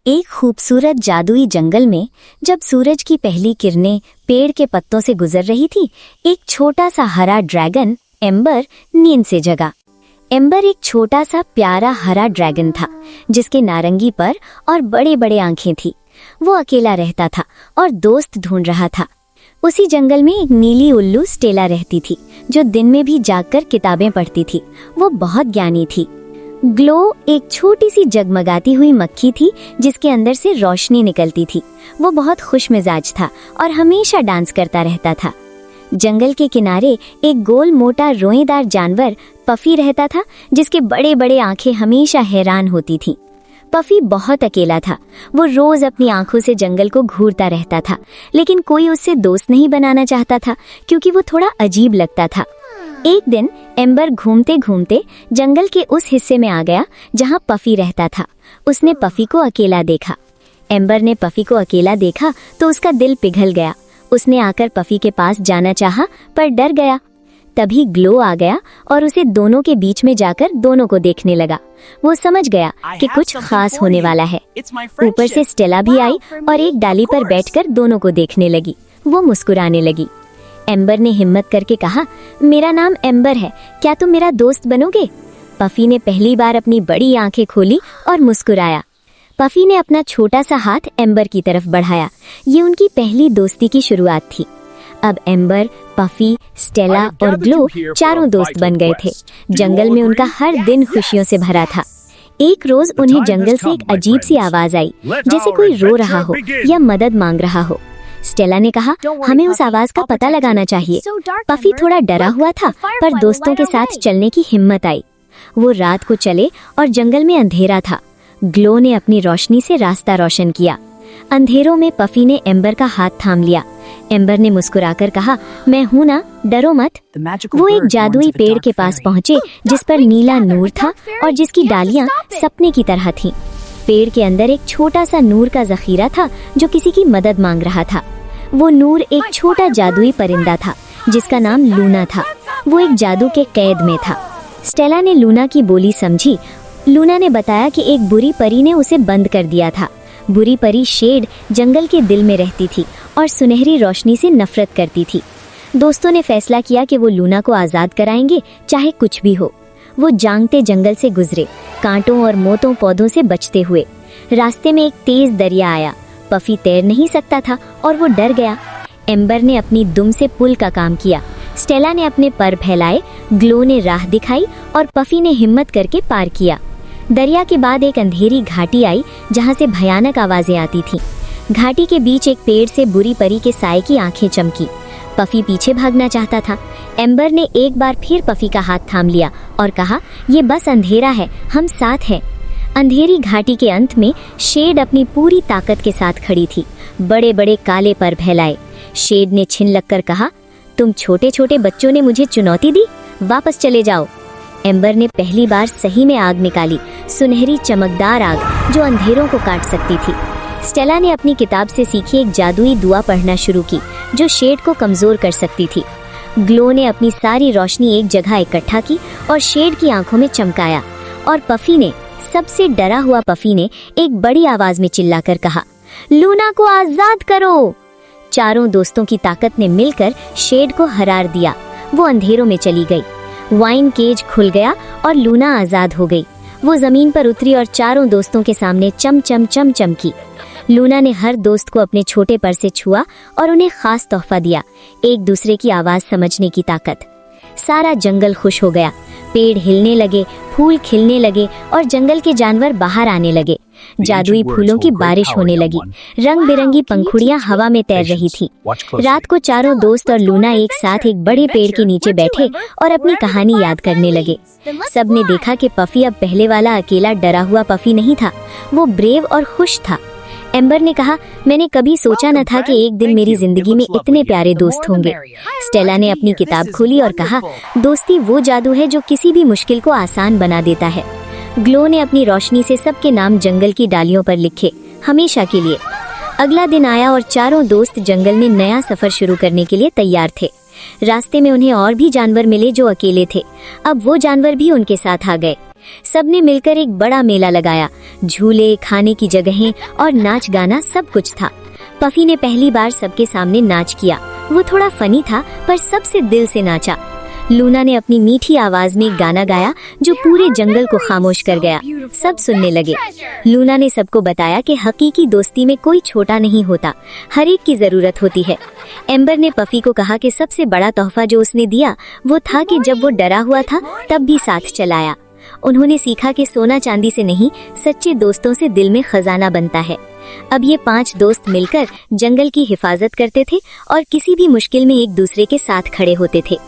एक खूबसूरत जादुई जंगल में जब सूरज की पहली किरणें पेड़ के पत्तों से गुजर रही थी, एक छोटा सा हरा ड्रैगन एम्बर नींद से जगा। एम्बर एक छोटा सा प्यारा हरा ड्रैगन था जिसके नारंगी पर और बड़े बड़े आंखें थी। वो अकेला रहता था और दोस्त ढूंढ रहा था। उसी जंगल में एक नीली उल्लू स्टेला रहती थी जो दिन में भी जागकर किताबें पढ़ती थी। वो बहुत ज्ञानी थी। ग्लो एक छोटी सी जगमगाती हुई मक्खी थी जिसके अंदर से रोशनी निकलती थी। वो बहुत खुश मिजाज था और हमेशा डांस करता रहता था। जंगल के किनारे एक गोल मोटा रोएदार जानवर पफी रहता था जिसके बड़े बड़े आंखें हमेशा हैरान होती थीं। पफी बहुत अकेला था। वो रोज अपनी आंखों से जंगल को घूरता रहता था, लेकिन कोई उससे दोस्त नहीं बनाना चाहता था क्योंकि वो थोड़ा अजीब लगता था। एक दिन एम्बर घूमते घूमते जंगल के उस हिस्से में आ गया जहां पफी रहता था। उसने पफी को अकेला देखा। एम्बर ने पफी को अकेला देखा तो उसका दिल पिघल गया। उसने आकर पफी के पास जाना चाहा पर डर गया। तभी ग्लो आ गया और उसे दोनों के बीच में जाकर दोनों को देखने लगा। वो समझ गया कि कुछ खास होने वाला है। ऊपर से स्टेला भी आई और एक डाली पर बैठकर दोनों को देखने लगी। वो मुस्कुराने लगी। एम्बर ने हिम्मत करके कहा, मेरा नाम एम्बर है, क्या तुम मेरा दोस्त बनोगे? पफी ने पहली बार अपनी बड़ी आंखें खोली और मुस्कुराया। पफी ने अपना छोटा सा हाथ एम्बर की तरफ बढ़ाया। ये उनकी पहली दोस्ती की शुरुआत थी। अब एम्बर, पफी, स्टेला और ग्लो चारों दोस्त बन गए थे। जंगल में उनका हर दिन खुशियों से भरा था। एक रोज उन्हें जंगल से एक अजीब सी आवाज आई, जैसे कोई रो रहा हो या मदद मांग रहा हो। स्टेला ने कहा, हमें उस आवाज का पता लगाना चाहिए। पफी थोड़ा डरा हुआ था पर दोस्तों के साथ चलने की हिम्मत आई। वो रात को चले और जंगल में अंधेरा था। ग्लो ने अपनी रोशनी से रास्ता रोशन किया। अंधेरों में पफी ने एम्बर का हाथ थाम लिया। एम्बर ने मुस्कुराकर कहा, मैं हूं ना, डरो मत। वो एक जादुई पेड़ के पास पहुंचे जिस पर नीला नूर था और जिसकी डालियां सपने की तरह थीं। पेड़ के अंदर एक छोटा सा नूर का जखीरा था जो किसी की मदद मांग रहा था। वो नूर एक छोटा जादुई परिंदा था जिसका नाम लूना था। वो एक जादू के कैद में था। स्टेला ने लूना की बोली समझी। लूना ने बताया कि एक बुरी परी ने उसे बंद कर दिया था। बुरी परी शेड जंगल के दिल में रहती थी और सुनहरी रोशनी से नफरत करती थी। दोस्तों ने फैसला किया कि वो लूना को आजाद कराएंगे, चाहे कुछ भी हो। वो जांगते जंगल से गुजरे, कांटों और मोतों पौधों से बचते हुए। रास्ते में एक तेज दरिया आया। पफी तैर नहीं सकता था और वो डर गया। एम्बर ने अपनी दुम से पुल का काम किया। स्टेला ने अपने पर फैलाए, ग्लो ने राह दिखाई और पफी ने हिम्मत करके पार किया। दरिया के बाद एक अंधेरी घाटी आई जहां से भयानक आवाजें आती थीं। घाटी के बीच एक पेड़ से बुरी परी के साए की आंखें चमकी। पफी पीछे भागना चाहता था। एम्बर ने एक बार फिर पफी का हाथ थाम लिया और कहा, ये बस अंधेरा है, हम साथ हैं। अंधेरी घाटी के अंत में शेड अपनी पूरी ताकत के साथ खड़ी थी, बड़े बड़े काले पर फैलाए। शेड ने छिन लगकर कहा, तुम छोटे छोटे बच्चों ने मुझे चुनौती दी, वापस चले जाओ। एम्बर ने पहली बार सही में आग निकाली, सुनहरी चमकदार आग जो अंधेरों को काट सकती थी। स्टेला ने अपनी किताब से सीखी एक जादुई दुआ पढ़ना शुरू की जो शेड को कमजोर कर सकती थी। ग्लो ने अपनी सारी रोशनी एक जगह इकट्ठा की और शेड की आंखों में चमकाया। और पफी ने, सबसे डरा हुआ पफी ने एक बड़ी आवाज में चिल्लाकर कहा, लूना को आजाद करो। चारों दोस्तों की ताकत ने मिलकर शेड को हरार दिया। वो अंधेरों में चली गई। वाइन केज खुल गया और लूना आजाद हो गई। वो जमीन पर उतरी और चारों दोस्तों के सामने चम चम चम चमकी। लूना ने हर दोस्त को अपने छोटे पर से छुआ और उन्हें खास तोहफा दिया, एक दूसरे की आवाज समझने की ताकत। सारा जंगल खुश हो गया। पेड़ हिलने लगे, फूल खिलने लगे और जंगल के जानवर बाहर आने लगे। जादुई फूलों की बारिश होने लगी। रंग बिरंगी पंखुड़ियां हवा में तैर रही थी। रात को चारों दोस्त और लूना एक साथ एक बड़े पेड़ के नीचे बैठे और अपनी कहानी याद करने लगे। सबने देखा कि पफी अब पहले वाला अकेला डरा हुआ पफी नहीं था। वो ब्रेव और खुश था। एम्बर ने कहा, मैंने कभी सोचा न था कि एक दिन मेरी जिंदगी में इतने प्यारे दोस्त होंगे। स्टेला ने अपनी किताब खोली और कहा, दोस्ती वो जादू है जो किसी भी मुश्किल को आसान बना देता है। ग्लो ने अपनी रोशनी से सबके नाम जंगल की डालियों पर लिखे, हमेशा के लिए। अगला दिन आया और चारों दोस्त जंगल में नया सफर शुरू करने के लिए तैयार थे। रास्ते में उन्हें और भी जानवर मिले जो अकेले थे। अब वो जानवर भी उनके साथ आ गए। सबने मिलकर एक बड़ा मेला लगाया। झूले, खाने की जगहें और नाच गाना सब कुछ था। पफी ने पहली बार सबके सामने नाच किया। वो थोड़ा फनी था पर सबसे दिल से नाचा। लूना ने अपनी मीठी आवाज में एक गाना गाया जो पूरे जंगल को खामोश कर गया। सब सुनने लगे। लूना ने सबको बताया कि हकीकी दोस्ती में कोई छोटा नहीं होता, हर एक की जरूरत होती है। एम्बर ने पफी को कहा कि सबसे बड़ा तोहफा जो उसने दिया वो था कि जब वो डरा हुआ था तब भी साथ चलाया। उन्होंने सीखा कि सोना चांदी से नहीं, सच्चे दोस्तों से दिल में खजाना बनता है। अब ये 5 दोस्त मिलकर जंगल की हिफाजत करते थे और किसी भी मुश्किल में एक दूसरे के साथ खड़े होते थे।